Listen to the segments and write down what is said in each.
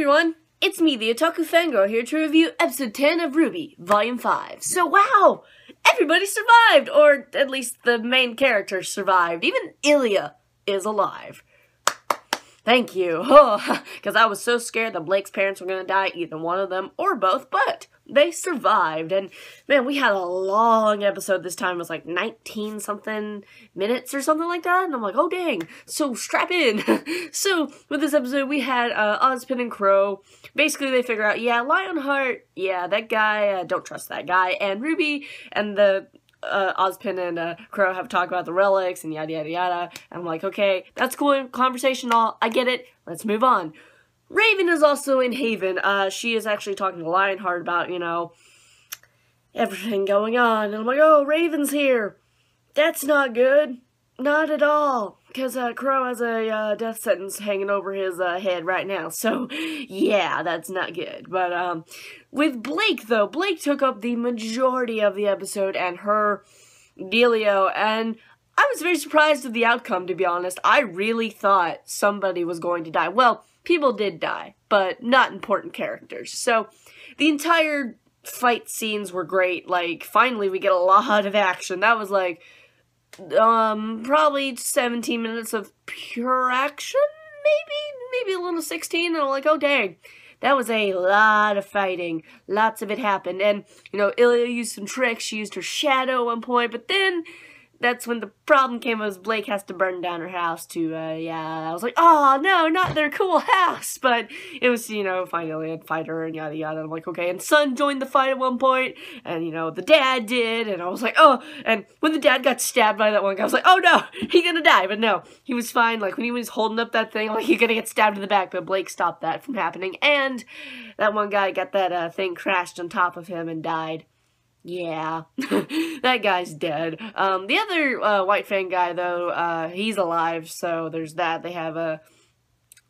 everyone, it's me, the Otaku Fangirl, here to review episode 10 of RWBY, Volume 5. So wow, everybody survived, or at least the main character survived. Even Ilya is alive. Thank you, because I was so scared that Blake's parents were going to die, either one of them or both, but they survived. And man, we had a long episode this time. It was like 19-something minutes or something like that, and I'm like, oh dang, so strap in. So with this episode, we had Ozpin and Crow. Basically, they figure out, yeah, Lionheart, yeah, that guy, don't trust that guy, and RWBY and the Ozpin and Crow have talked about the relics and yada yada yada. And I'm like, okay, that's cool conversation, all. I get it. Let's move on. Raven is also in Haven. She is actually talking to Lionheart about, you know, everything going on. And I'm like, oh, Raven's here. That's not good. Not at all. Because Crow has a death sentence hanging over his head right now. So, yeah, that's not good. But, with Blake, though, Blake took up the majority of the episode and her dealio, and I was very surprised at the outcome, to be honest. I really thought somebody was going to die. Well, people did die, but not important characters. So, the entire fight scenes were great. Like, finally we get a lot of action. That was like probably 17 minutes of pure action, maybe a little 16, and I'm like, oh dang, that was a lot of fighting, lots of it happened, and, you know, Ilya used some tricks. She used her shadow at one point, but then that's when the problem came, was Blake has to burn down her house to, yeah, I was like, oh, no, not their cool house, but it was, you know, finally I'd fight her and yada yada, I'm like, okay, and Son joined the fight at one point, and, you know, the dad did, and I was like, oh, and when the dad got stabbed by that one guy, I was like, oh no, he's gonna die, but no, he was fine. Like, when he was holding up that thing, I'm like, he's gonna get stabbed in the back, but Blake stopped that from happening, and that one guy got that, thing crashed on top of him and died. Yeah, that guy's dead. The other, White Fang guy, though, he's alive, so there's that. They have, I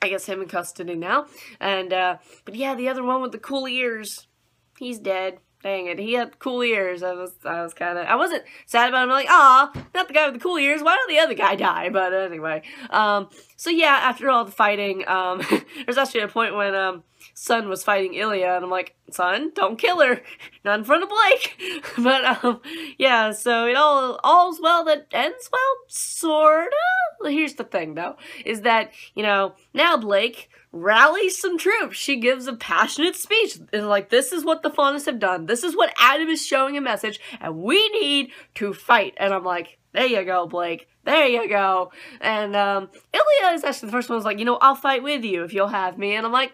guess him in custody now. And, but yeah, the other one with the cool ears, he's dead. Dang it, he had cool ears. I was kinda, I wasn't sad about him. I'm like, aw, not the guy with the cool ears, why don't the other guy die? But anyway, so yeah, after all the fighting, there's actually a point when, Son was fighting Ilya, and I'm like, Son, don't kill her, not in front of Blake. But, yeah, so it all's well that ends well, sorta. Here's the thing, though, is that, you know, now Blake rallies some troops. She gives a passionate speech, and like, this is what the Faunus have done, this is what Adam is showing a message, and we need to fight. And I'm like, there you go, Blake. There you go. And, Ilya is actually the first one who's like, you know, I'll fight with you if you'll have me. And I'm like,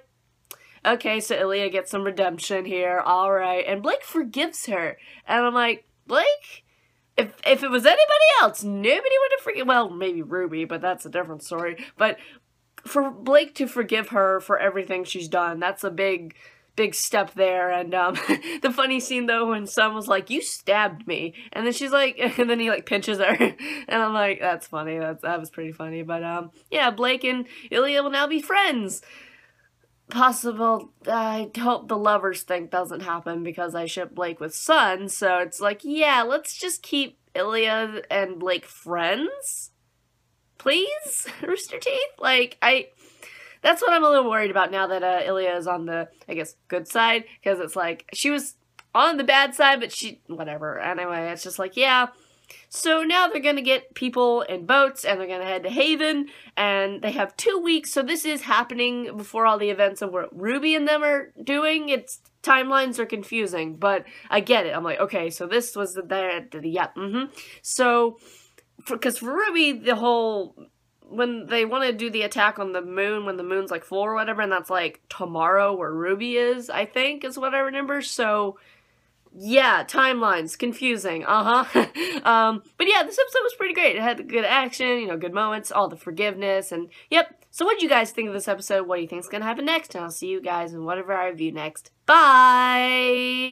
okay, so Ilya gets some redemption here, alright. And Blake forgives her. And I'm like, Blake? If it was anybody else, nobody would have forgiven. Well, maybe RWBY, but that's a different story. But for Blake to forgive her for everything she's done, that's a big step there. And the funny scene, though, when Son was like, you stabbed me, and then she's like, and then he like pinches her, and I'm like, that's funny. That was pretty funny. But yeah, Blake and Ilya will now be friends. Possible, I hope the lovers thing doesn't happen, because I ship Blake with Son, so it's like, yeah, let's just keep Ilya and Blake friends? Please? Rooster Teeth? Like, that's what I'm a little worried about now that Ilya is on the, I guess, good side, because it's like, she was on the bad side, but whatever. Anyway, it's just like, yeah. So now they're gonna get people in boats, and they're gonna head to Haven, and they have 2 weeks, so this is happening before all the events of what RWBY and them are doing. Its timelines are confusing, but I get it. I'm like, okay, so this was yeah, So, because for RWBY, the whole, when they want to do the attack on the moon, when the moon's like full or whatever, and that's like tomorrow where RWBY is, I think, is what I remember, so yeah, timelines, confusing, but yeah, this episode was pretty great. It had good action, you know, good moments, all the forgiveness, and yep. So what do you guys think of this episode? What do you think is gonna happen next? And I'll see you guys in whatever I review next. Bye!